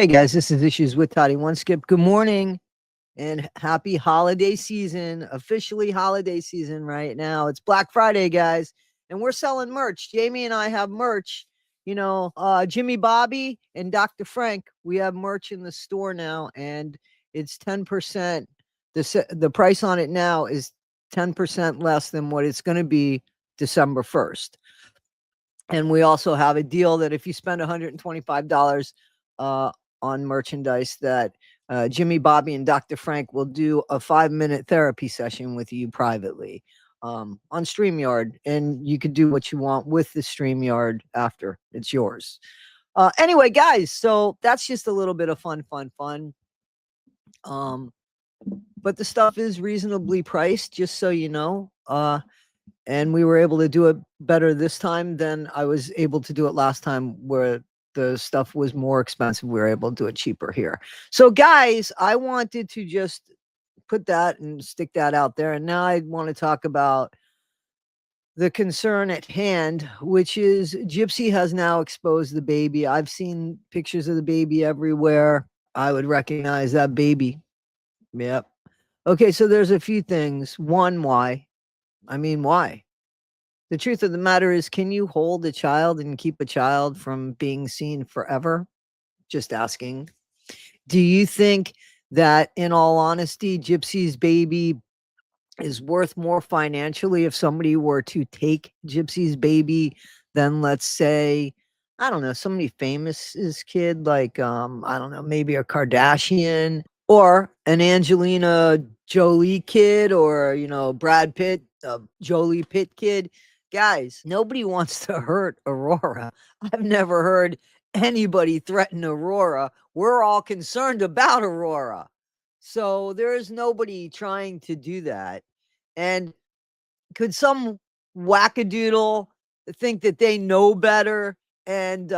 Hey guys, this is Issues with Toddy One Skip. Good morning and happy holiday season. Officially holiday season right now. It's Black Friday, guys, and we're selling merch. Jamie and I have merch. Jimmy Bobby and Dr. Frank, we have merch in the store now, and it's 10%. The price on it now is 10% less than what it's going to be December 1st. And we also have a deal that if you spend $125 on merchandise, that Jimmy, Bobby, and Dr. Frank will do a 5-minute therapy session with you privately on StreamYard. And you could do what you want with the StreamYard after. It's yours. Anyway, guys, so that's just a little bit of fun. But the stuff is reasonably priced, just so you know. And we were able to do it better this time than I was able to do it last time, where the stuff was more expensive. We were able to do it cheaper here. So guys, I wanted to just put that and stick that out there. And now I want to talk about the concern at hand, which is Gypsy has now exposed the baby. I've seen pictures of the baby everywhere. I would recognize that baby. Yep. Okay, so there's a few things. One, why? Why? The truth of the matter is, can you hold a child and keep a child from being seen forever? Just asking. Do you think that, in all honesty, Gypsy's baby is worth more financially if somebody were to take Gypsy's baby than, let's say, I don't know, somebody famous's kid, like, I don't know, maybe a Kardashian or an Angelina Jolie kid, or, Brad Pitt, Jolie Pitt kid? Guys, nobody wants to hurt Aurora. I've never heard anybody threaten Aurora. We're all concerned about Aurora. So there is nobody trying to do that. And could some wackadoodle think that they know better and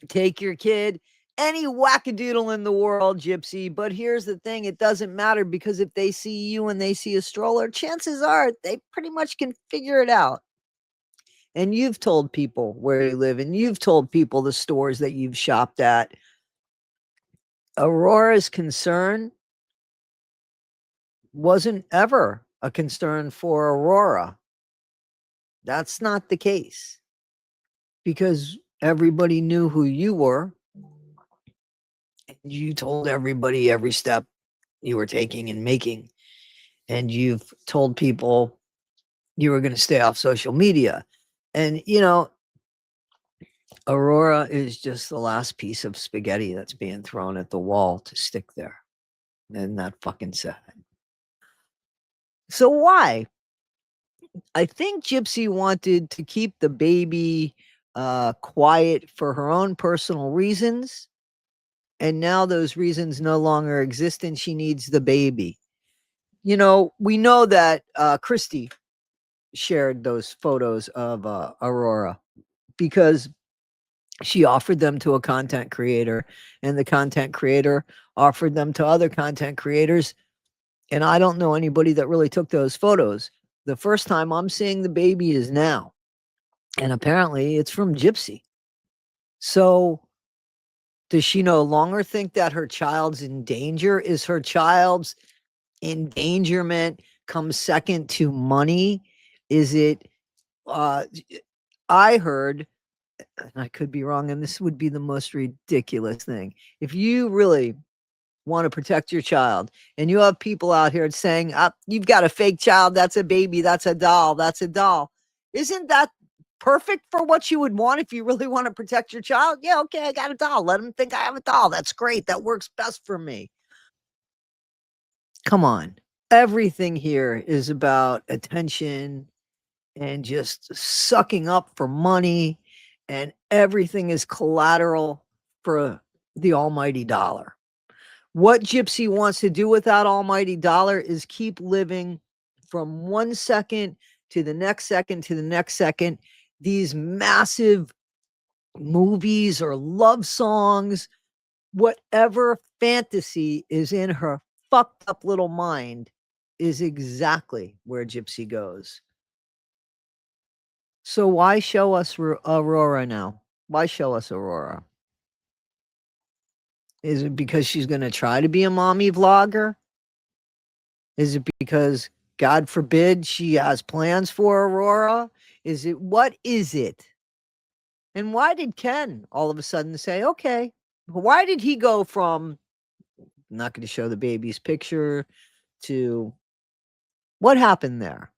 take your kid? Any wackadoodle in the world, Gypsy. But here's the thing, it doesn't matter, because if they see you and they see a stroller, chances are they pretty much can figure it out. And you've told people where you live, and you've told people the stores that you've shopped at. Aurora's concern wasn't ever a concern for Aurora. That's not the case, because everybody knew who you were. And you told everybody every step you were taking and making. And you've told people you were going to stay off social media. And, Aurora is just the last piece of spaghetti that's being thrown at the wall to stick there. Isn't that fucking sad? So why? I think Gypsy wanted to keep the baby quiet for her own personal reasons. And now those reasons no longer exist, and she needs the baby. We know that Christy shared those photos of Aurora because she offered them to a content creator, and the content creator offered them to other content creators. And I don't know anybody that really took those photos. The first time I'm seeing the baby is now. And apparently it's from Gypsy. So does she no longer think that her child's in danger? Is her child's endangerment comes second to money? Is it I heard, and I could be wrong, and this would be the most ridiculous thing, if you really want to protect your child and you have people out here saying, you've got a fake child, that's a baby, that's a doll, isn't that perfect for what you would want if you really want to protect your child? Yeah, okay, I got a doll, let them think I have a doll, that's great, that works best for me. Come on. Everything here is about attention and just sucking up for money, and everything is collateral for the almighty dollar. What Gypsy wants to do with that almighty dollar is keep living from 1 second to the next second to the next second. These massive movies or love songs, whatever fantasy is in her fucked up little mind, is exactly where Gypsy goes. So why show us Aurora now? Why show us Aurora? Is it because she's going to try to be a mommy vlogger? Is it because, God forbid, she has plans for Aurora? Is it, what is it? And why did Ken all of a sudden say, okay, why did he go from, I'm not going to show the baby's picture, to what happened there?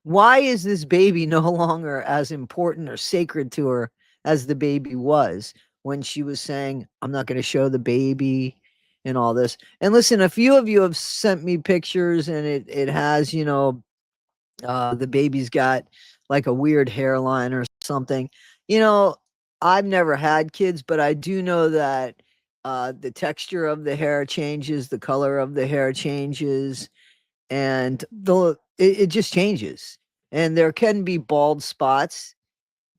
Why is this baby no longer as important or sacred to her as the baby was when she was saying, I'm not going to show the baby and all this? And listen, a few of you have sent me pictures, and it has, the baby's got like a weird hairline or something. You know, I've never had kids, but I do know that the texture of the hair changes, the color of the hair changes, and it just changes. And there can be bald spots,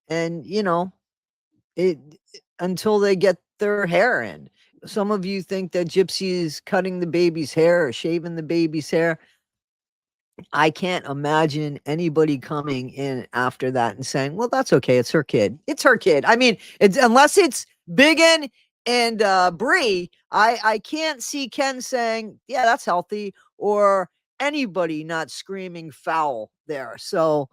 and it until they get their hair in. Some of you think that Gypsy is cutting the baby's hair or shaving the baby's hair. I can't imagine anybody coming in after that and saying, "Well, that's okay. It's her kid. It's her kid." I mean, it's unless it's Biggin and Bree, I can't see Ken saying, "Yeah, that's healthy," or anybody not screaming foul there. So,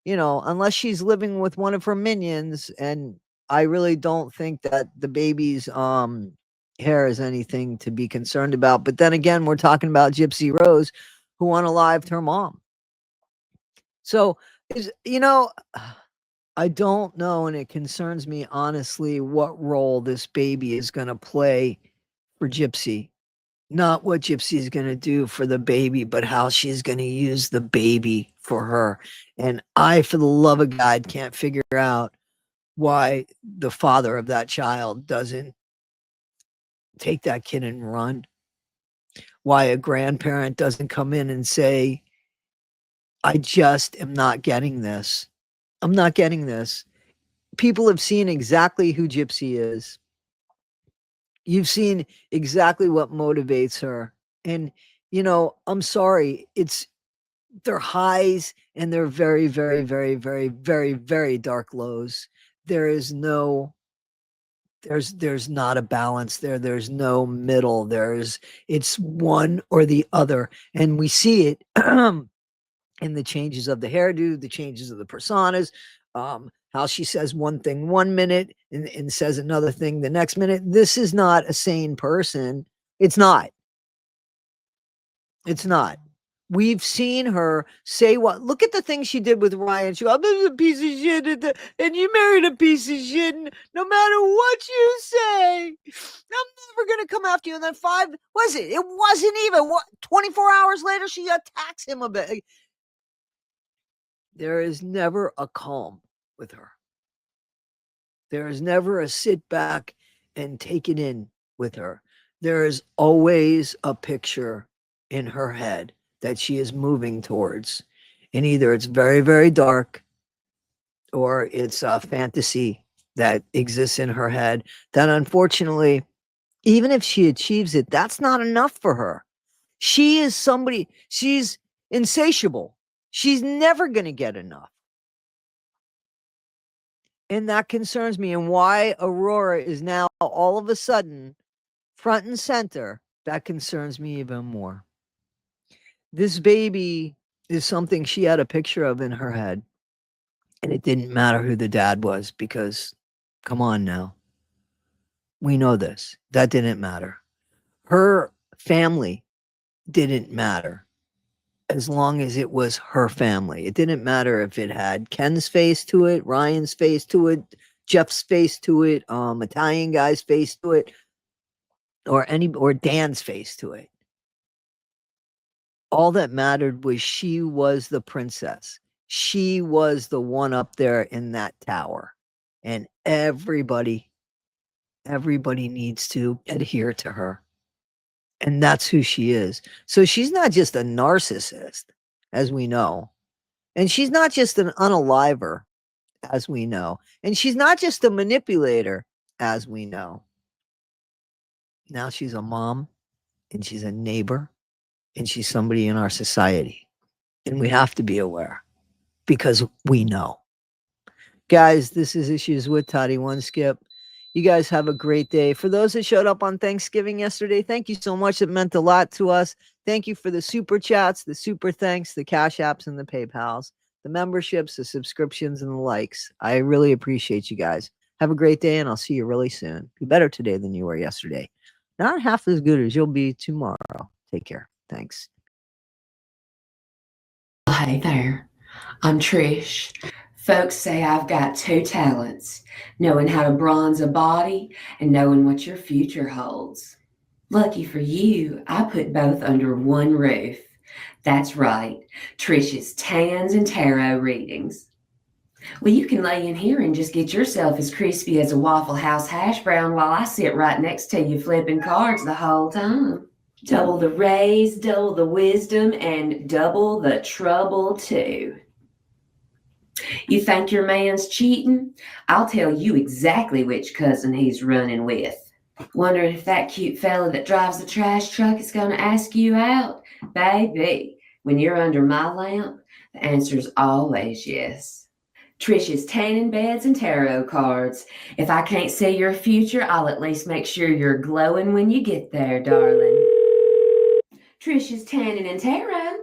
unless she's living with one of her minions, and I really don't think that the baby's hair is anything to be concerned about. But then again, we're talking about Gypsy Rose, who unalived her mom. So is I don't know, and it concerns me honestly what role this baby is going to play for Gypsy. Not what Gypsy is going to do for the baby, but how she's going to use the baby for her. And I, for the love of God, can't figure out why the father of that child doesn't take that kid and run. Why a grandparent doesn't come in and say, I just am not getting this. I'm not getting this. People have seen exactly who Gypsy is. You've seen exactly what motivates her. And, I'm sorry, their highs and their very, very, very, very, very, very dark lows. There is no, there's not a balance there. There's no middle. It's one or the other. And we see it in the changes of the hairdo, the changes of the personas, how she says one thing one minute and says another thing the next minute. This is not a sane person. It's not. It's not. We've seen her say what? Look at the things she did with Ryan. She, I'm a piece of shit, and you married a piece of shit. And no matter what you say, I'm never gonna come after you. And then was it? It wasn't even what? 24 hours later, she attacks him a bit. There is never a calm with her. There is never a sit back and take it in with her. There is always a picture in her head that she is moving towards. And either it's very, very dark, or it's a fantasy that exists in her head that, unfortunately, even if she achieves it, that's not enough for her. She's insatiable. She's never going to get enough. And that concerns me, and why Aurora is now all of a sudden front and center. That concerns me even more. This baby is something she had a picture of in her head, and it didn't matter who the dad was, because come on now. We know this. That didn't matter. Her family didn't matter as long as it was her family. It didn't matter if it had Ken's face to it, Ryan's face to it, Jeff's face to it, Italian guy's face to it, or Dan's face to it. All that mattered was she was the princess. She was the one up there in that tower. And everybody needs to adhere to her. And that's who she is. So she's not just a narcissist, as we know. And she's not just an unaliver, as we know. And she's not just a manipulator, as we know. Now she's a mom, and she's a neighbor, and she's somebody in our society. And we have to be aware, because we know. Guys, this is Issues with Toddy One Skip. You guys have a great day. For those that showed up on Thanksgiving yesterday, thank you so much. It meant a lot to us. Thank you for the super chats, the super thanks, the cash apps, and the PayPals, the memberships, the subscriptions, and the likes. I really appreciate you guys. Have a great day, and I'll see you really soon. Be better today than you were yesterday. Not half as good as you'll be tomorrow. Take care. Thanks. Hey there, I'm Trish. Folks say I've got two talents, knowing how to bronze a body and knowing what your future holds. Lucky for you, I put both under one roof. That's right, Trish's Tans and Tarot readings. Well, you can lay in here and just get yourself as crispy as a Waffle House hash brown while I sit right next to you flipping cards the whole time. Double the raise, double the wisdom, and double the trouble too. You think your man's cheating? I'll tell you exactly which cousin he's running with. Wondering if that cute fella that drives the trash truck is going to ask you out? Baby, when you're under my lamp, the answer's always yes. Trish's tanning beds and tarot cards. If I can't see your future, I'll at least make sure you're glowing when you get there, darling. Trish's tanning and tarot.